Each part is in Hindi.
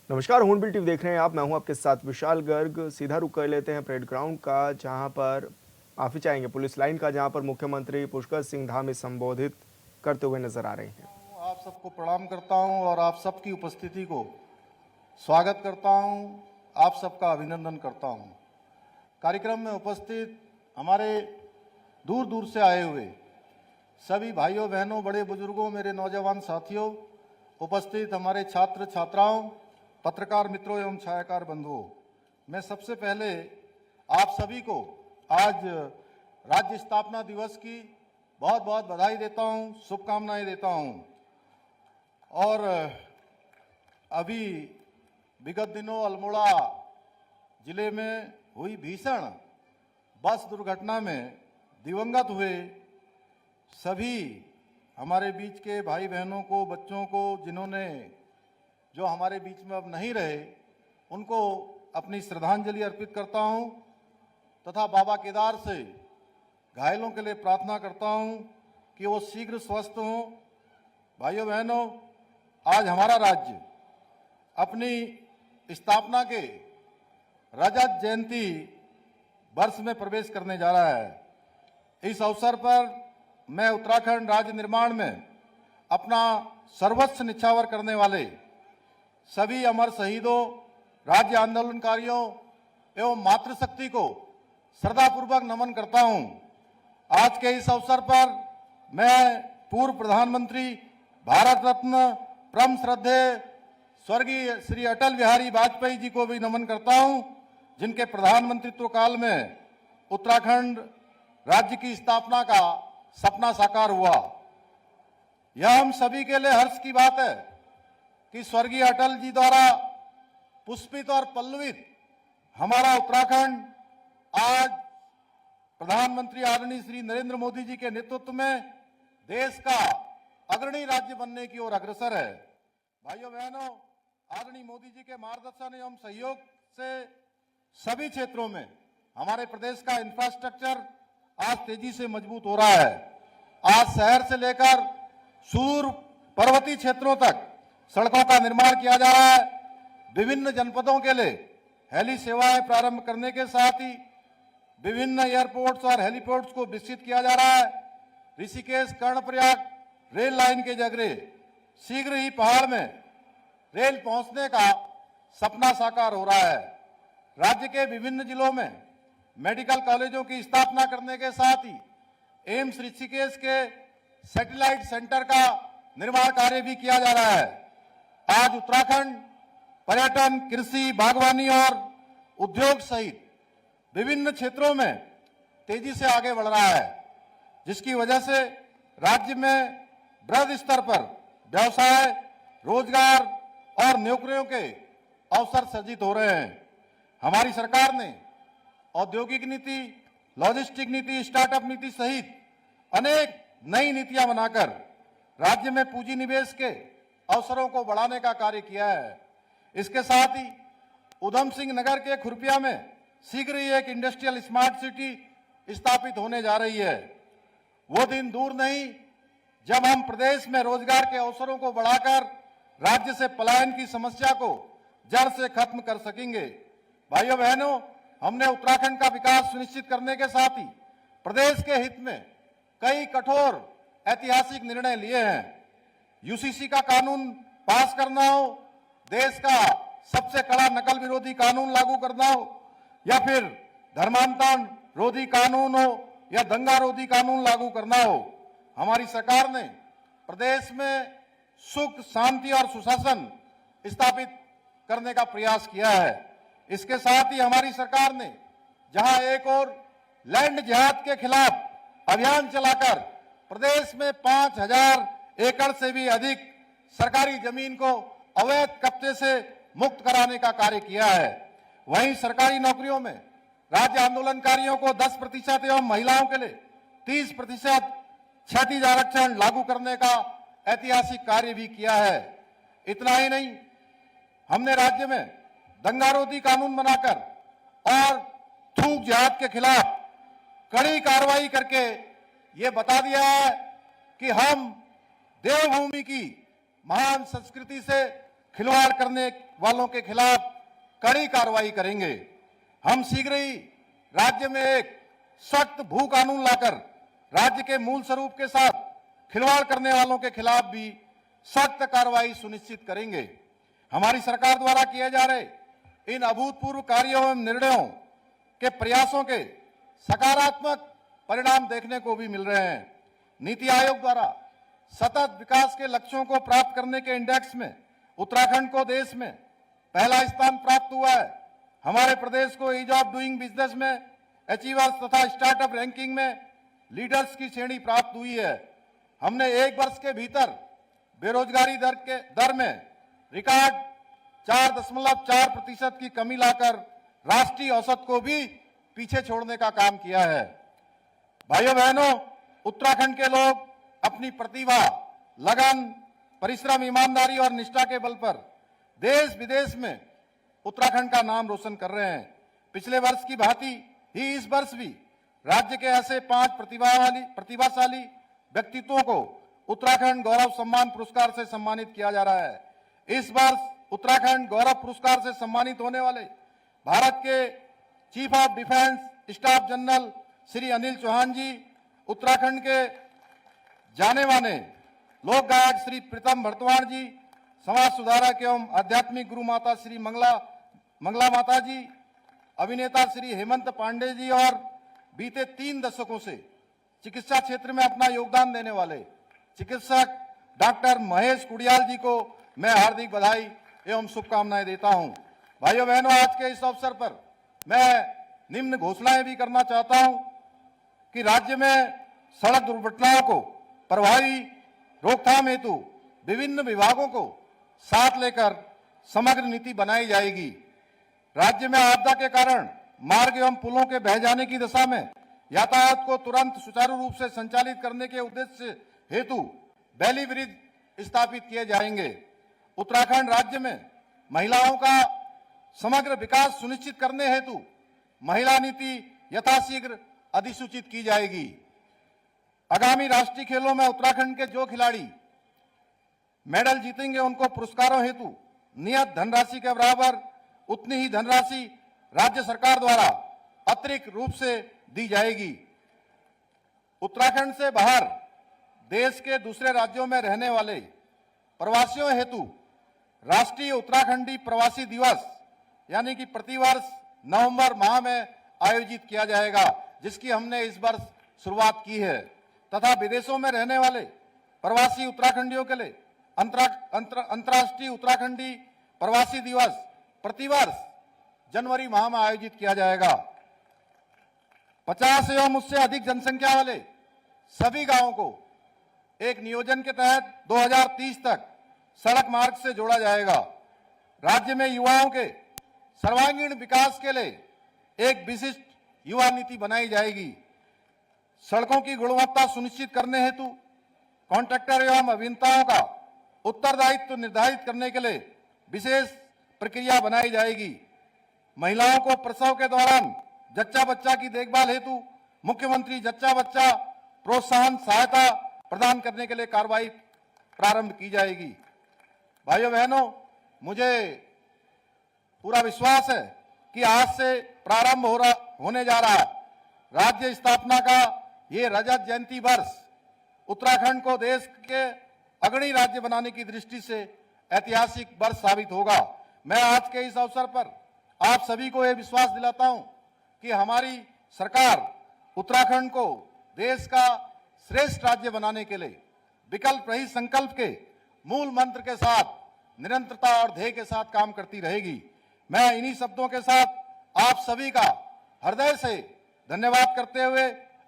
नमस्कार, हूनबिल टीवी देख रहे हैं आप। मैं हूं आपके साथ विशाल गर्ग। सीधा रुख कर लेते हैं परेड ग्राउंड का, जहां पर माफी चाहेंगे पुलिस लाइन का, जहां पर मुख्यमंत्री पुष्कर सिंह धामी संबोधित करते हुए नजर आ रहे हैं। आप सबको प्रणाम करता हूं और आप सबकी उपस्थिति को स्वागत करता हूं, आप सबका अभिनंदन करता हूं। कार्यक्रम में उपस्थित हमारे दूर दूर से आए हुए सभी भाइयों बहनों, बड़े बुजुर्गों, मेरे नौजवान साथियों, उपस्थित हमारे छात्र छात्राओं, पत्रकार मित्रों एवं छायाकार बंधुओं, मैं सबसे पहले आप सभी को आज राज्य स्थापना दिवस की बहुत बहुत बधाई देता हूं, शुभकामनाएं देता हूं। और अभी विगत दिनों अल्मोड़ा जिले में हुई भीषण बस दुर्घटना में दिवंगत हुए सभी हमारे बीच के भाई बहनों को, बच्चों को, जिन्होंने जो हमारे बीच में अब नहीं रहे, उनको अपनी श्रद्धांजलि अर्पित करता हूं तथा बाबा केदार से घायलों के लिए प्रार्थना करता हूं कि वो शीघ्र स्वस्थ हों। भाइयों बहनों, आज हमारा राज्य अपनी स्थापना के रजत जयंती वर्ष में प्रवेश करने जा रहा है। इस अवसर पर मैं उत्तराखंड राज्य निर्माण में अपना सर्वस्व निछावर करने वाले सभी अमर शहीदों, राज्य आंदोलनकारियों एवं मातृशक्ति को श्रद्धापूर्वक नमन करता हूं। आज के इस अवसर पर मैं पूर्व प्रधानमंत्री, भारत रत्न, परम श्रद्धेय स्वर्गीय श्री अटल बिहारी वाजपेयी जी को भी नमन करता हूं, जिनके प्रधानमंत्रित्व काल में उत्तराखंड राज्य की स्थापना का सपना साकार हुआ। यह हम सभी के लिए हर्ष की बात है कि स्वर्गीय अटल जी द्वारा पुष्पित और पल्लवित हमारा उत्तराखंड आज प्रधानमंत्री आदरणीय श्री नरेंद्र मोदी जी के नेतृत्व में देश का अग्रणी राज्य बनने की ओर अग्रसर है। भाइयों बहनों, आदरणीय मोदी जी के मार्गदर्शन एवं सहयोग से सभी क्षेत्रों में हमारे प्रदेश का इंफ्रास्ट्रक्चर आज तेजी से मजबूत हो रहा है। आज शहर से लेकर सुदूर पर्वतीय क्षेत्रों तक सड़कों का निर्माण किया जा रहा है। विभिन्न जनपदों के लिए हेली सेवाएं प्रारंभ करने के साथ ही विभिन्न एयरपोर्ट्स और हेलीपोर्ट्स को विकसित किया जा रहा है। ऋषिकेश कर्णप्रयाग रेल लाइन के जगरे शीघ्र ही पहाड़ में रेल पहुंचने का सपना साकार हो रहा है। राज्य के विभिन्न जिलों में मेडिकल कॉलेजों की स्थापना करने के साथ ही एम्स ऋषिकेश के सैटेलाइट सेंटर का निर्माण कार्य भी किया जा रहा है। आज उत्तराखंड पर्यटन, कृषि, बागवानी और उद्योग सहित विभिन्न क्षेत्रों में तेजी से आगे बढ़ रहा है, जिसकी वजह से राज्य में बृहद स्तर पर व्यवसाय, रोजगार और नौकरियों के अवसर सृजित हो रहे हैं। हमारी सरकार ने औद्योगिक नीति, लॉजिस्टिक नीति, स्टार्टअप नीति सहित अनेक नई नीतियां बनाकर राज्य में पूंजी निवेश के अवसरों को बढ़ाने का कार्य किया है। इसके साथ ही उधम सिंह नगर के खुरपिया में शीघ्र ही एक इंडस्ट्रियल स्मार्ट सिटी स्थापित होने जा रही है। वो दिन दूर नहीं जब हम प्रदेश में रोजगार के अवसरों को बढ़ाकर राज्य से पलायन की समस्या को जड़ से खत्म कर सकेंगे। भाइयों बहनों, हमने उत्तराखंड का विकास सुनिश्चित करने के साथ ही प्रदेश के हित में कई कठोर ऐतिहासिक निर्णय लिए हैं। यूसीसी का कानून पास करना हो, देश का सबसे कड़ा नकल विरोधी कानून लागू करना हो, या फिर धर्मांतरण रोधी कानून हो या दंगा रोधी कानून लागू करना हो, हमारी सरकार ने प्रदेश में सुख, शांति और सुशासन स्थापित करने का प्रयास किया है। इसके साथ ही हमारी सरकार ने जहां एक और लैंड जिहाद के खिलाफ अभियान चलाकर प्रदेश में 5000 एकड़ से भी अधिक सरकारी जमीन को अवैध कब्जे से मुक्त कराने का कार्य किया है। वहीं सरकारी नौकरियों में राज्य आंदोलनकारियों को 10% एवं महिलाओं के लिए 30% क्षैतिज आरक्षण लागू करने का ऐतिहासिक कार्य भी किया है। इतना ही नहीं, हमने राज्य में दंगारोधी कानून बनाकर और थूक जिहाद के खिलाफ कड़ी कार्रवाई करके ये बता दिया है कि हम देवभूमि की महान संस्कृति से खिलवाड़ करने वालों के खिलाफ कड़ी कार्रवाई करेंगे। हम शीघ्र ही राज्य में एक सख्त भू कानून लाकर राज्य के मूल स्वरूप के साथ खिलवाड़ करने वालों के खिलाफ भी सख्त कार्रवाई सुनिश्चित करेंगे। हमारी सरकार द्वारा किए जा रहे इन अभूतपूर्व कार्यों एवं निर्णयों के प्रयासों के सकारात्मक परिणाम देखने को भी मिल रहे हैं। नीति आयोग द्वारा सतत विकास के लक्ष्यों को प्राप्त करने के इंडेक्स में उत्तराखंड को देश में पहला स्थान प्राप्त हुआ है। हमारे प्रदेश को ईज ऑफ डूइंग बिजनेस में अचीवर्स तथा स्टार्टअप रैंकिंग में लीडर्स की श्रेणी प्राप्त हुई है। हमने एक वर्ष के भीतर बेरोजगारी दर में रिकॉर्ड 4.4% की कमी लाकर राष्ट्रीय औसत को भी पीछे छोड़ने का काम किया है। भाइयों बहनों, उत्तराखंड के लोग अपनी प्रतिभा, लगन, परिश्रम, ईमानदारी और निष्ठा के बल पर देश विदेश में उत्तराखंड का नाम रोशन कर रहे हैं। पिछले वर्ष की भांति ही इस वर्ष भी राज्य के ऐसे 5 प्रतिभाशाली व्यक्तित्वों को उत्तराखंड गौरव सम्मान पुरस्कार से सम्मानित किया जा रहा है। इस वर्ष उत्तराखंड गौरव पुरस्कार से सम्मानित होने वाले भारत के chief of defence staff general Shri Anil Chauhan ji, Uttarakhand के जाने माने लोक गायक श्री प्रीतम भरतवाण जी, समाज सुधारक एवं आध्यात्मिक गुरु माता श्री मंगला माता जी, अभिनेता श्री हेमंत पांडे जी और बीते 3 दशकों से चिकित्सा क्षेत्र में अपना योगदान देने वाले चिकित्सक डॉक्टर महेश कुडियाल जी को मैं हार्दिक बधाई एवं शुभकामनाएं देता हूं। भाइयों बहनों, आज के इस अवसर पर मैं निम्न घोषणाएं भी करना चाहता हूं कि राज्य में सड़क दुर्घटनाओं को प्रभावी रोकथाम हेतु विभिन्न विभागों को साथ लेकर समग्र नीति बनाई जाएगी। राज्य में आपदा के कारण मार्ग एवं पुलों के बह जाने की दशा में यातायात को तुरंत सुचारू रूप से संचालित करने के उद्देश्य हेतु बैली ब्रिज स्थापित किए जाएंगे। उत्तराखंड राज्य में महिलाओं का समग्र विकास सुनिश्चित करने हेतु महिला नीति यथाशीघ्र अधिसूचित की जाएगी। आगामी राष्ट्रीय खेलों में उत्तराखंड के जो खिलाड़ी मेडल जीतेंगे उनको पुरस्कारों हेतु नियत धनराशि के बराबर उतनी ही धनराशि राज्य सरकार द्वारा अतिरिक्त रूप से दी जाएगी। उत्तराखंड से बाहर देश के दूसरे राज्यों में रहने वाले प्रवासियों हेतु राष्ट्रीय उत्तराखंडी प्रवासी दिवस यानी कि प्रतिवर्ष नवंबर माह में आयोजित किया जाएगा, जिसकी हमने इस वर्ष शुरुआत की है, तथा विदेशों में रहने वाले प्रवासी उत्तराखंडियों के लिए अंतर्राष्ट्रीय उत्तराखंडी प्रवासी दिवस प्रतिवर्ष जनवरी माह में आयोजित किया जाएगा। 50 एवं उससे अधिक जनसंख्या वाले सभी गांवों को एक नियोजन के तहत 2030 तक सड़क मार्ग से जोड़ा जाएगा। राज्य में युवाओं के सर्वांगीण विकास के लिए एक विशिष्ट युवा नीति बनाई जाएगी। सड़कों की गुणवत्ता सुनिश्चित करने हेतु कॉन्ट्रैक्टर एवं अभियंताओं का उत्तरदायित्व निर्धारित करने के लिए विशेष प्रक्रिया बनाई जाएगी। महिलाओं को प्रसव के दौरान जच्चा बच्चा की देखभाल हेतु मुख्यमंत्री जच्चा बच्चा प्रोत्साहन सहायता प्रदान करने के लिए कार्रवाई प्रारंभ की जाएगी। भाइयों बहनों, मुझे पूरा विश्वास है कि आज से प्रारंभ होने जा रहा राज्य स्थापना का ये रजत जयंती वर्ष उत्तराखंड को देश के अग्रणी राज्य बनाने की दृष्टि से ऐतिहासिक वर्ष साबित होगा। मैं आज के इस अवसर पर आप सभी को यह विश्वास दिलाता हूं कि हमारी सरकार उत्तराखंड को देश का श्रेष्ठ राज्य बनाने के लिए विकल्प रहित संकल्प के मूल मंत्र के साथ निरंतरता और ध्येय के साथ काम करती रहेगी। मैं इन्हीं शब्दों के साथ आप सभी का हृदय से धन्यवाद करते हुए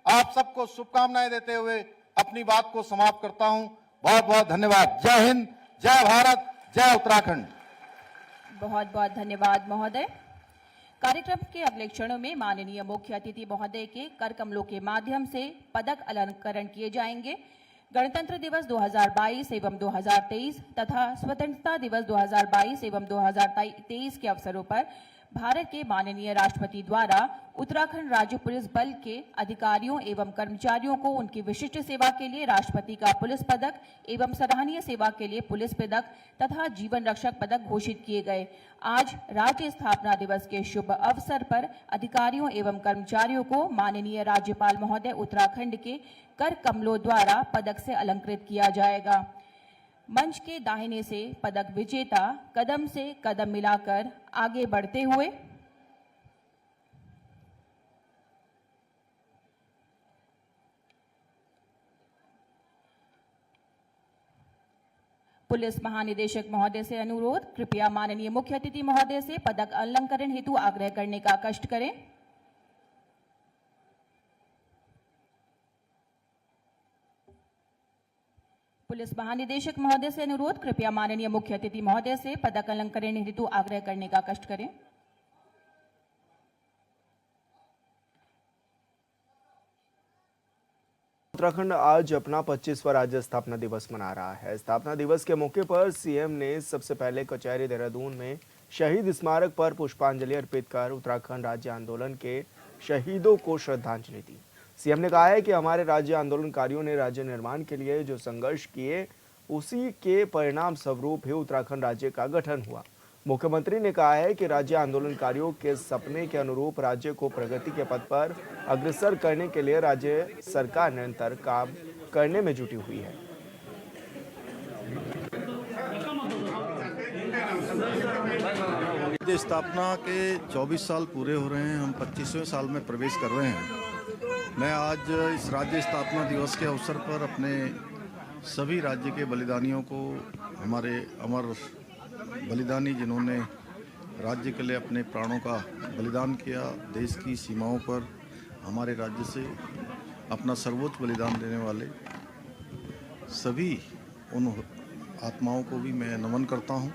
आप सबको शुभकामनाएं देते हुए अपनी बात को समाप्त करता हूं। बहुत बहुत धन्यवाद। जय हिंद, जय भारत, जय उत्तराखंड। बहुत बहुत धन्यवाद महोदय। कार्यक्रम के अगले क्षणों में माननीय मुख्य अतिथि महोदय के कर कमलों के माध्यम से पदक अलंकरण किए जाएंगे। गणतंत्र दिवस 2022 एवं 2023 तथा स्वतंत्रता दिवस 2022 एवं 2023 के अवसरों पर भारत के माननीय राष्ट्रपति द्वारा उत्तराखंड राज्य पुलिस बल के अधिकारियों एवं कर्मचारियों को उनकी विशिष्ट सेवा के लिए राष्ट्रपति का पुलिस पदक एवं सराहनीय सेवा के लिए पुलिस पदक तथा जीवन रक्षक पदक घोषित किए गए। आज राज्य स्थापना दिवस के शुभ अवसर पर अधिकारियों एवं कर्मचारियों को माननीय राज्यपाल महोदय उत्तराखंड के कर कमलों द्वारा पदक से अलंकृत किया जाएगा। मंच के दाहिने से पदक विजेता कदम से कदम मिलाकर आगे बढ़ते हुए पुलिस महानिदेशक महोदय से अनुरोध, कृपया माननीय मुख्य अतिथि महोदय से पदक अलंकरण हेतु आग्रह करने का कष्ट करें। पुलिस महानिदेशक महोदय से अनुरोध, कृपया माननीय मुख्य अतिथि महोदय से पदक अलंकरण हेतु आग्रह करने का कष्ट करें। उत्तराखंड आज अपना 25वां राज्य स्थापना दिवस मना रहा है। स्थापना दिवस के मौके पर सीएम ने सबसे पहले कचहरी देहरादून में शहीद स्मारक पर पुष्पांजलि अर्पित कर उत्तराखंड राज्य आंदोलन के शहीदों को श्रद्धांजलि दी। सीएम ने कहा है कि हमारे राज्य आंदोलनकारियों ने राज्य निर्माण के लिए जो संघर्ष किए, उसी के परिणाम स्वरूप ही उत्तराखंड राज्य का गठन हुआ। मुख्यमंत्री ने कहा है कि राज्य आंदोलनकारियों के सपने के अनुरूप राज्य को प्रगति के पथ पर अग्रसर करने के लिए राज्य सरकार निरंतर काम करने में जुटी हुई है। राज्य स्थापना के 24 साल पूरे हो रहे हैं, हम 25वें साल में प्रवेश कर रहे हैं। मैं आज इस राज्य स्थापना दिवस के अवसर पर अपने सभी राज्य के बलिदानियों को, हमारे अमर बलिदानी जिन्होंने राज्य के लिए अपने प्राणों का बलिदान किया, देश की सीमाओं पर हमारे राज्य से अपना सर्वोच्च बलिदान देने वाले सभी उन आत्माओं को भी मैं नमन करता हूं।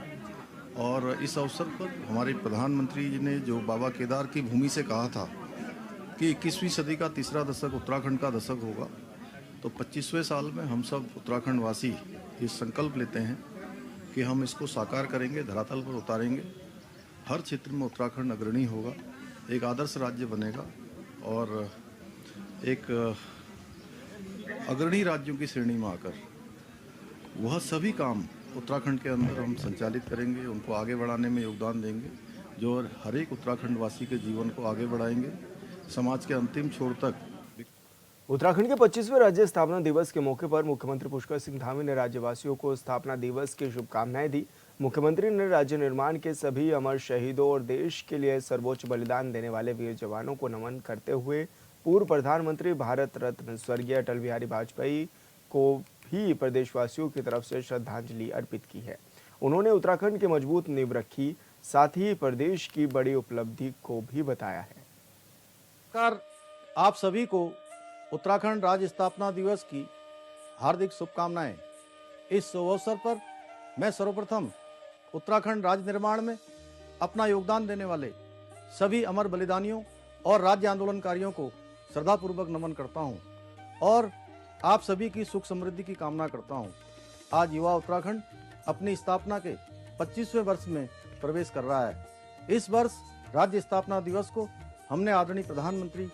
और इस अवसर पर हमारे प्रधानमंत्री जी ने जो बाबा केदार की भूमि से कहा था कि 21वीं सदी का तीसरा दशक उत्तराखंड का दशक होगा, तो 25वें साल में हम सब उत्तराखंड वासी ये संकल्प लेते हैं कि हम इसको साकार करेंगे, धरातल पर उतारेंगे। हर क्षेत्र में उत्तराखंड अग्रणी होगा, एक आदर्श राज्य बनेगा और एक अग्रणी राज्यों की श्रेणी में आकर वह सभी काम उत्तराखंड के अंदर हम संचालित करेंगे, उनको आगे बढ़ाने में योगदान देंगे, जो हर एक उत्तराखंड वासी के जीवन को आगे बढ़ाएंगे, समाज के अंतिम छोर तक। उत्तराखंड के 25वें राज्य स्थापना दिवस के मौके पर मुख्यमंत्री पुष्कर सिंह धामी ने राज्यवासियों को स्थापना दिवस की शुभकामनाएं दी। मुख्यमंत्री ने राज्य निर्माण के सभी अमर शहीदों और देश के लिए सर्वोच्च बलिदान देने वाले वीर जवानों को नमन करते हुए पूर्व प्रधानमंत्री भारत रत्न स्वर्गीय अटल बिहारी वाजपेयी को भी प्रदेशवासियों की तरफ से श्रद्धांजलि अर्पित की है। उन्होंने उत्तराखंड की मजबूत नींव रखी, साथ ही प्रदेश की बड़ी उपलब्धि को भी बताया है। आप सभी को उत्तराखंड राज्य स्थापना दिवस की हार्दिक शुभकामनाएं। इस शुभ अवसर पर मैं सर्वप्रथम उत्तराखंड राज्य निर्माण में अपना योगदान देने वाले सभी अमर बलिदानियों और राज्य आंदोलनकारियों को श्रद्धापूर्वक नमन करता हूं और आप सभी की सुख समृद्धि की कामना करता हूं। आज युवा उत्तराखंड अपनी स्थापना के 25वें वर्ष में प्रवेश कर रहा है। इस वर्ष राज्य स्थापना दिवस को हमने आदरणीय प्रधानमंत्री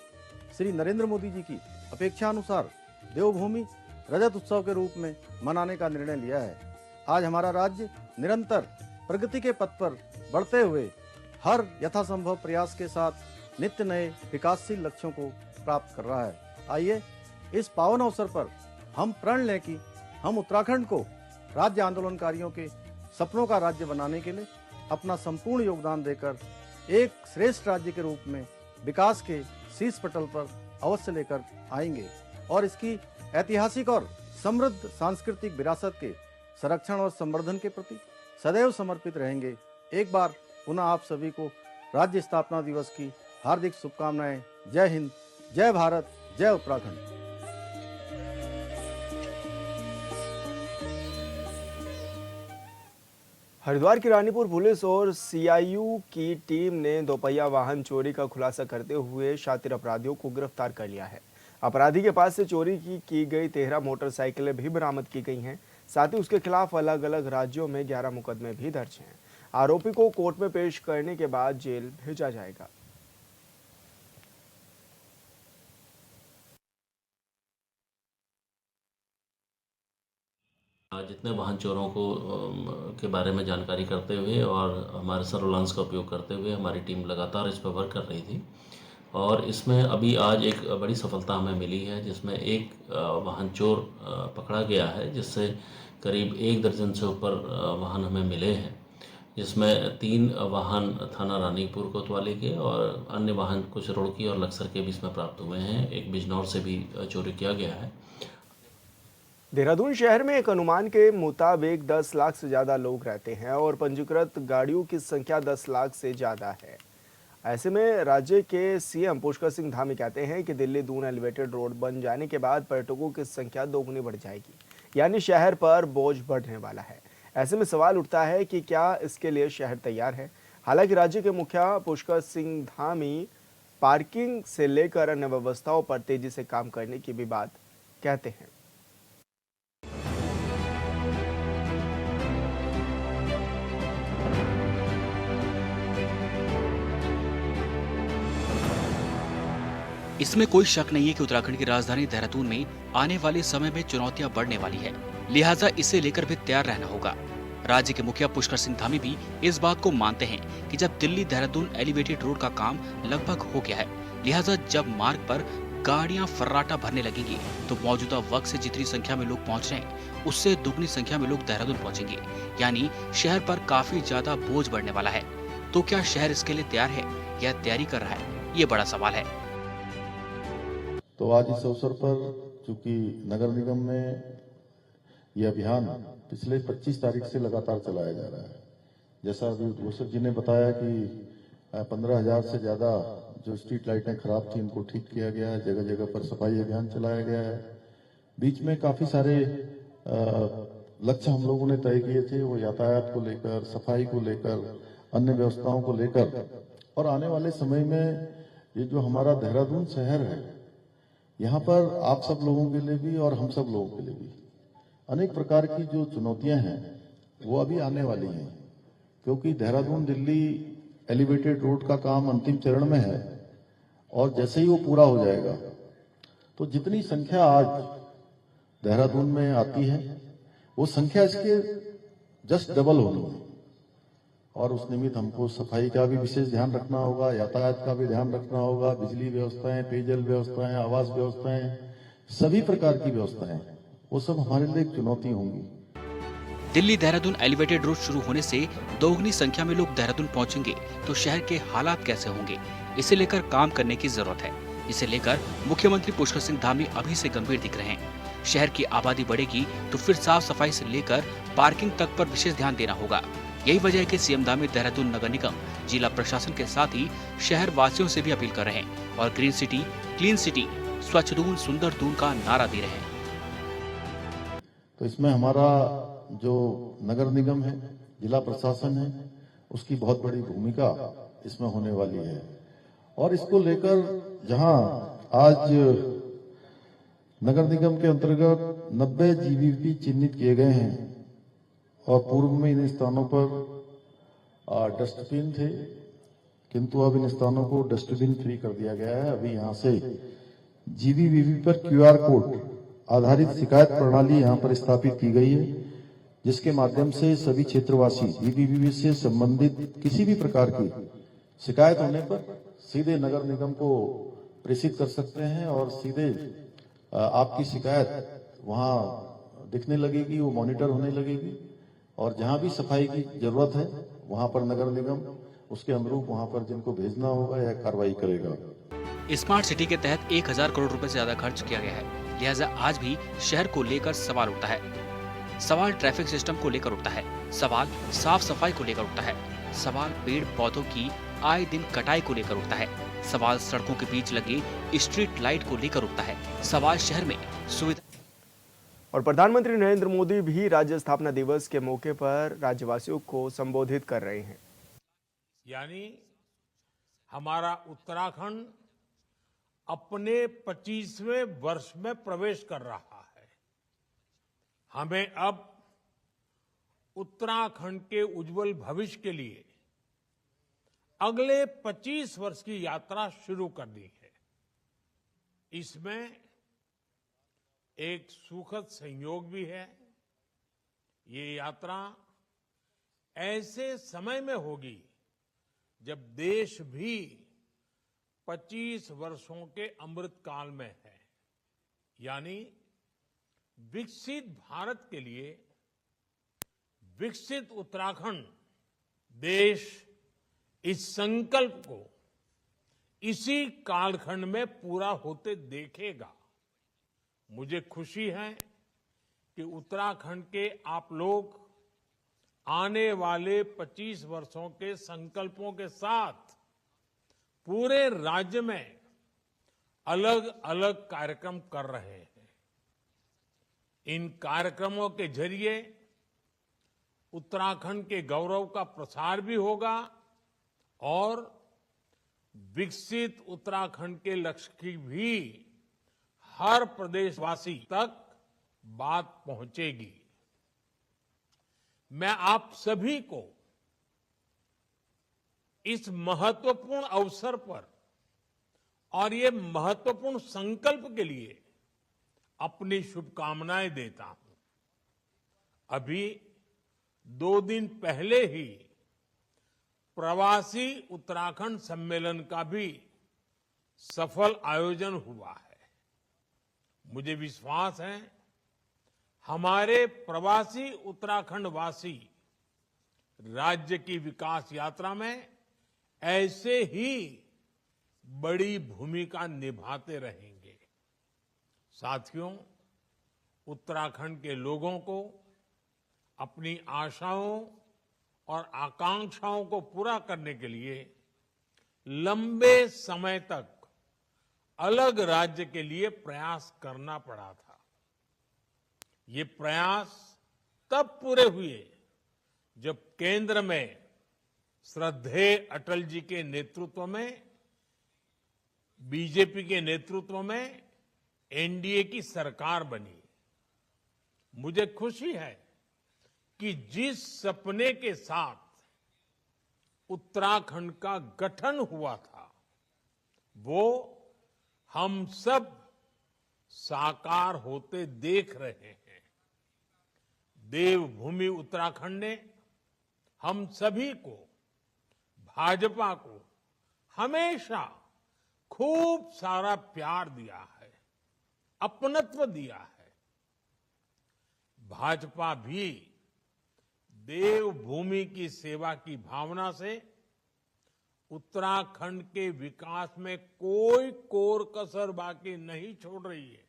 श्री नरेंद्र मोदी जी की अपेक्षानुसार देवभूमि रजत उत्सव के रूप में मनाने का निर्णय लिया है। आज हमारा राज्य निरंतर प्रगति के पथ पर बढ़ते हुए हर यथासंभव प्रयास के साथ नित्य नए विकासशील लक्ष्यों को प्राप्त कर रहा है। आइए इस पावन अवसर पर हम प्रण लें कि हम उत्तराखंड को राज्य आंदोलनकारियों के सपनों का राज्य बनाने के लिए अपना संपूर्ण योगदान देकर एक श्रेष्ठ राज्य के रूप में विकास के शीर्ष पटल पर अवश्य लेकर आएंगे और इसकी ऐतिहासिक और समृद्ध सांस्कृतिक विरासत के संरक्षण और संवर्धन के प्रति सदैव समर्पित रहेंगे। एक बार पुनः आप सभी को राज्य स्थापना दिवस की हार्दिक शुभकामनाएं। जय हिंद, जय भारत, जय उत्तराखंड। हरिद्वार की रानीपुर पुलिस और सीआईयू की टीम ने दोपहिया वाहन चोरी का खुलासा करते हुए शातिर अपराधियों को गिरफ्तार कर लिया है। अपराधी के पास से चोरी की गई 13 मोटरसाइकिलें भी बरामद की गई हैं। साथ ही उसके खिलाफ अलग अलग राज्यों में 11 मुकदमे भी दर्ज हैं। आरोपी को कोर्ट में पेश करने के बाद जेल भेजा जाएगा। जितने वाहन चोरों को के बारे में जानकारी करते हुए और हमारे सर्विलांस का उपयोग करते हुए हमारी टीम लगातार इस पर वर्क कर रही थी और इसमें अभी आज एक बड़ी सफलता हमें मिली है जिसमें एक वाहन चोर पकड़ा गया है जिससे करीब 1 दर्जन से ऊपर वाहन हमें मिले हैं, जिसमें 3 वाहन थाना रानीपुर कोतवाली के और अन्य वाहन कुछ रुड़की और लक्सर के भी इसमें प्राप्त हुए हैं। एक बिजनौर से भी चोरी किया गया है। देहरादून शहर में एक अनुमान के मुताबिक 10 लाख से ज्यादा लोग रहते हैं और पंजीकृत गाड़ियों की संख्या 10 लाख से ज्यादा है। ऐसे में राज्य के सीएम पुष्कर सिंह धामी कहते हैं कि दिल्ली दून एलिवेटेड रोड बन जाने के बाद पर्यटकों की संख्या दोगुनी बढ़ जाएगी, यानी शहर पर बोझ बढ़ने वाला है। ऐसे में सवाल उठता है कि क्या इसके लिए शहर तैयार है। हालांकि राज्य के मुखिया पुष्कर सिंह धामी पार्किंग से लेकर अन्य व्यवस्थाओं पर तेजी से काम करने की भी बात कहते हैं। इसमें कोई शक नहीं है कि उत्तराखंड की राजधानी देहरादून में आने वाले समय में चुनौतियां बढ़ने वाली है, लिहाजा इसे लेकर भी तैयार रहना होगा। राज्य के मुखिया पुष्कर सिंह धामी भी इस बात को मानते हैं कि जब दिल्ली देहरादून एलिवेटेड रोड का काम लगभग हो गया है, लिहाजा जब मार्ग पर गाड़ियां फर्राटा भरने लगेंगी तो मौजूदा वक्त से जितनी संख्या में लोग पहुंच रहे हैं उससे दुगनी संख्या में लोग देहरादून पहुंचेंगे, यानी शहर पर काफी ज्यादा बोझ बढ़ने वाला है। तो क्या शहर इसके लिए तैयार है या तैयारी कर रहा है, ये बड़ा सवाल है। तो आज इस अवसर पर चूंकि नगर निगम में यह अभियान पिछले 25 तारीख से लगातार चलाया जा रहा है। जैसा अभी उद्घोषक जी ने बताया कि 15,000 से ज्यादा जो स्ट्रीट लाइटें खराब थी उनको ठीक किया गया है, जगह जगह पर सफाई अभियान चलाया गया है। बीच में काफी सारे लक्ष्य हम लोगों ने तय किए थे, वो यातायात को लेकर, सफाई को लेकर, अन्य व्यवस्थाओं को लेकर। और आने वाले समय में ये जो हमारा देहरादून शहर है, यहाँ पर आप सब लोगों के लिए भी और हम सब लोगों के लिए भी अनेक प्रकार की जो चुनौतियां हैं वो अभी आने वाली हैं, क्योंकि देहरादून दिल्ली एलिवेटेड रोड का काम अंतिम चरण में है और जैसे ही वो पूरा हो जाएगा तो जितनी संख्या आज देहरादून में आती है वो संख्या इसके जस्ट डबल होनी है। और उस निमित्त हमको सफाई का भी विशेष ध्यान रखना होगा, यातायात का भी ध्यान रखना होगा, बिजली व्यवस्थाएं, पेयजल व्यवस्थाएं, आवास व्यवस्थाएं, सभी प्रकार की व्यवस्थाएं, वो सब हमारे लिए एक चुनौती होंगी। दिल्ली देहरादून एलिवेटेड रोड शुरू होने से दोगुनी संख्या में लोग देहरादून पहुंचेंगे तो शहर के हालात कैसे होंगे, इसे लेकर काम करने की जरूरत है। इसे लेकर मुख्यमंत्री पुष्कर सिंह धामी अभी से गंभीर दिख रहे हैं। शहर की आबादी बढ़ेगी तो फिर साफ सफाई से लेकर पार्किंग तक पर विशेष ध्यान देना होगा। यही वजह है कि सीएम धामी देहरादून नगर निगम, जिला प्रशासन के साथ ही शहर वासियों से भी अपील कर रहे हैं और ग्रीन सिटी, क्लीन सिटी, स्वच्छ दून, सुंदर दून का नारा दे रहे हैं। तो इसमें हमारा जो नगर निगम है, जिला प्रशासन है, उसकी बहुत बड़ी भूमिका इसमें होने वाली है। और इसको लेकर जहां आज नगर निगम के अंतर्गत 90 जीवीपी चिन्हित किए गए हैं और पूर्व में इन स्थानों पर डस्टबिन थे, किंतु अब इन स्थानों को डस्टबिन फ्री कर दिया गया है। अभी यहाँ से जीवीवीवी पर QR कोड आधारित शिकायत प्रणाली यहाँ पर स्थापित की गई है, जिसके माध्यम से सभी क्षेत्रवासी जीवीवीवी से संबंधित किसी भी प्रकार की शिकायत होने पर सीधे नगर निगम को प्रेषित कर सकते हैं और सीधे आपकी शिकायत वहाँ दिखने लगेगी, वो मॉनिटर होने लगेगी और जहां भी सफाई की जरूरत है वहां पर नगर निगम उसके अनुरूप वहां पर जिनको भेजना होगा या कार्रवाई करेगा। स्मार्ट सिटी के तहत 1000 करोड़ रुपए से ज्यादा खर्च किया गया है, लिहाजा आज भी शहर को लेकर सवाल उठता है। सवाल ट्रैफिक सिस्टम को लेकर उठता है, सवाल साफ सफाई को लेकर उठता है, सवाल पेड़ पौधों की आए दिन कटाई को लेकर उठता है, सवाल सड़कों के बीच लगे स्ट्रीट लाइट को लेकर उठता है, सवाल शहर में सुविधा। और प्रधानमंत्री नरेंद्र मोदी भी राज्य स्थापना दिवस के मौके पर राज्यवासियों को संबोधित कर रहे हैं। यानी हमारा उत्तराखंड अपने 25वें वर्ष में प्रवेश कर रहा है। हमें अब उत्तराखंड के उज्जवल भविष्य के लिए अगले 25 वर्ष की यात्रा शुरू कर दी है। इसमें एक सुखद संयोग भी है। ये यात्रा ऐसे समय में होगी जब देश भी 25 वर्षों के अमृत काल में है, यानी विकसित भारत के लिए विकसित उत्तराखंड देश इस संकल्प को इसी कालखंड में पूरा होते देखेगा। मुझे खुशी है कि उत्तराखंड के आप लोग आने वाले 25 वर्षों के संकल्पों के साथ पूरे राज्य में अलग अलग कार्यक्रम कर रहे हैं। इन कार्यक्रमों के जरिए उत्तराखंड के गौरव का प्रसार भी होगा और विकसित उत्तराखंड के लक्ष्य की भी हर प्रदेशवासी तक बात पहुंचेगी। मैं आप सभी को इस महत्वपूर्ण अवसर पर और ये महत्वपूर्ण संकल्प के लिए अपनी शुभकामनाएं देता हूं। अभी 2 दिन पहले ही प्रवासी उत्तराखंड सम्मेलन का भी सफल आयोजन हुआ है। मुझे विश्वास है हमारे प्रवासी उत्तराखंड वासी राज्य की विकास यात्रा में ऐसे ही बड़ी भूमिका निभाते रहेंगे। साथियों, उत्तराखंड के लोगों को अपनी आशाओं और आकांक्षाओं को पूरा करने के लिए लंबे समय तक अलग राज्य के लिए प्रयास करना पड़ा था। ये प्रयास तब पूरे हुए जब केंद्र में श्रद्धेय अटल जी के नेतृत्व में, बीजेपी के नेतृत्व में एनडीए की सरकार बनी। मुझे खुशी है कि जिस सपने के साथ उत्तराखंड का गठन हुआ था वो हम सब साकार होते देख रहे हैं। देवभूमि उत्तराखंड ने हम सभी को, भाजपा को हमेशा खूब सारा प्यार दिया है, अपनत्व दिया है। भाजपा भी देवभूमि की सेवा की भावना से उत्तराखंड के विकास में कोई कोर कसर बाकी नहीं छोड़ रही है।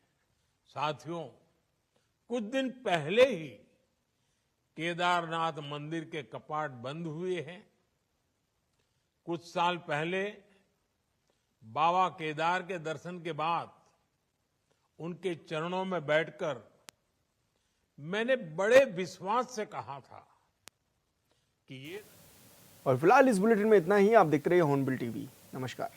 साथियों, कुछ दिन पहले ही केदारनाथ मंदिर के कपाट बंद हुए हैं। कुछ साल पहले बाबा केदार के दर्शन के बाद उनके चरणों में बैठकर मैंने बड़े विश्वास से कहा था कि ये। और फिलहाल इस बुलेटिन में इतना ही। आप देखते रहिए हॉर्नबिल टीवी। नमस्कार।